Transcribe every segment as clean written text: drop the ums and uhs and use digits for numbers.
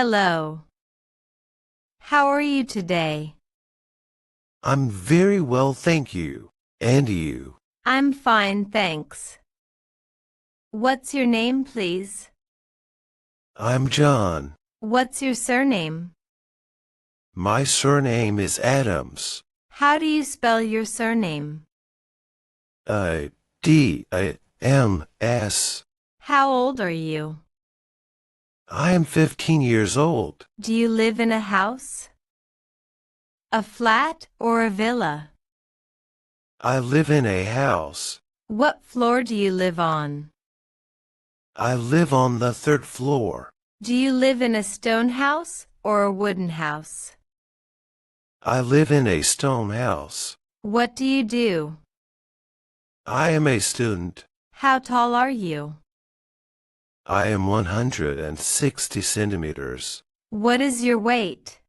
Hello. How are you today? I'm very well, thank you. And you? I'm fine, thanks. What's your name, please? I'm John. What's your surname? My surname is Adams. How do you spell your surname? D-A-M-S. How old are you? I am 15 years old. Do you live in a house? A flat or a villa? I live in a house. What floor do you live on? I live on the third floor. Do you live in a stone house or a wooden house? I live in a stone house. What do you do? I am a student. How tall are you? I am 160 centimeters. What is your weight?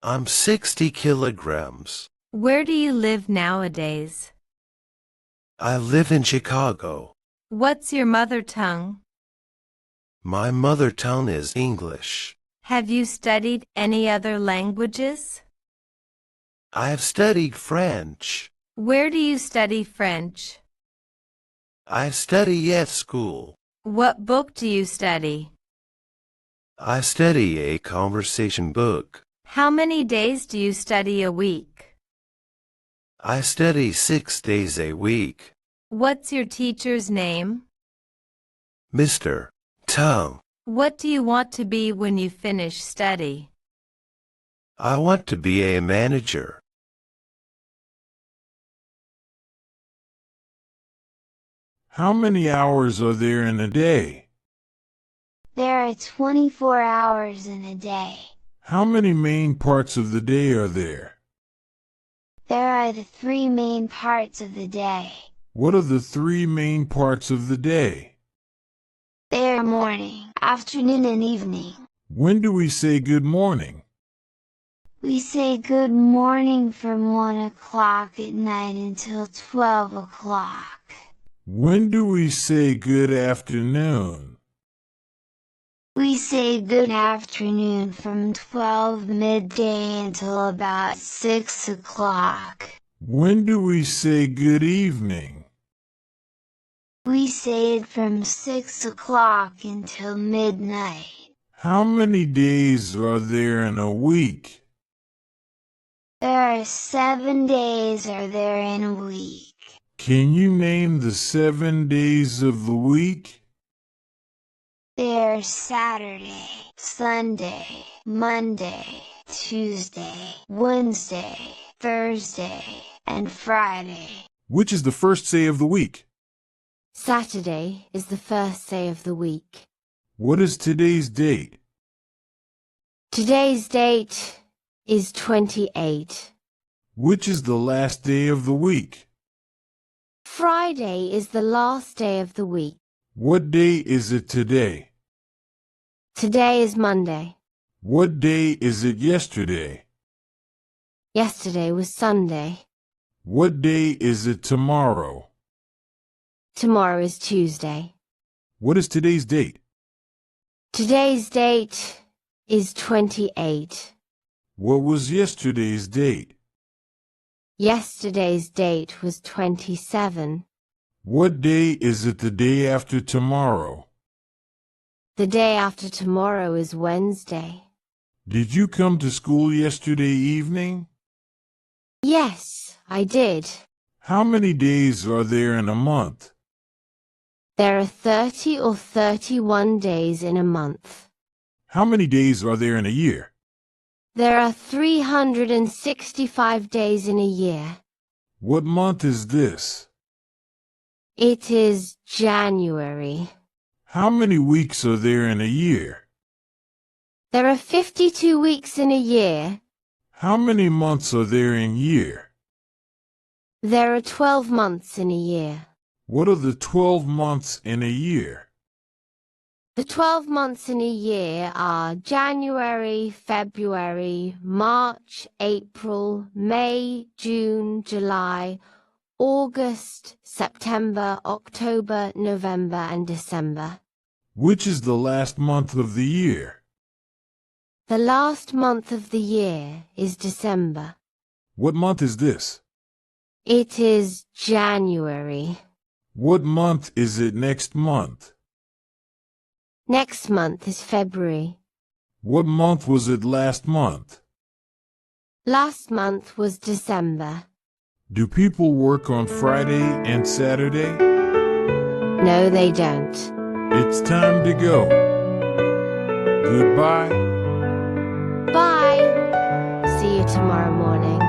I'm 60 kilograms. Where do you live nowadays? I live in Chicago. What's your mother tongue? My mother tongue is English. Have you studied any other languages? I have studied French. Where do you study French? I study at school. What book do you study? I study a conversation book. How many days do you study a week? I study 6 days a week. What's your teacher's name? Mr. Tongue. What do you want to be when you finish study? I want to be a manager. How many hours are there in a day? There are 24 hours in a day. How many main parts of the day are there? There are the three main parts of the day. What are the three main parts of the day? They are morning, afternoon, and evening. When do we say good morning? We say good morning from 1 o'clock at night until 12 o'clock. When do we say good afternoon? We say good afternoon from 12 midday until about 6 o'clock. When do we say good evening? We say it from 6 o'clock until midnight. How many days are there in a week? There are 7 days are there in a week. Can you name the 7 days of the week? There's Saturday, Sunday, Monday, Tuesday, Wednesday, Thursday, and Friday. Which is the first day of the week? Saturday is the first day of the week. What is today's date? Today's date is 28. Which is the last day of the week? Friday is the last day of the week. What day is it today? Today is Monday. What day is it yesterday? Yesterday was Sunday. What day is it tomorrow? Tomorrow is Tuesday. What is today's date? Today's date is 28. What was yesterday's date? Yesterday's date was 27. What day is it the day after tomorrow? The day after tomorrow is Wednesday. Did you come to school yesterday evening? Yes, I did. How many days are there in a month? There are 30 or 31 days in a month. How many days are there in a year? There are 365 days in a year. What month is this? It is January. How many weeks are there in a year? There are 52 weeks in a year. How many months are there in year? There are 12 months in a year. What are the 12 months in a year? The 12 months in a year are January, February, March, April, May, June, July, August, September, October, November, and December. Which is the last month of the year? The last month of the year is December. What month is this? It is January. What month is it next month? Next month is February. What month was it last month? Last month was December. Do people work on Friday and Saturday? No, they don't. It's time to go. Goodbye. Bye. See you tomorrow morning.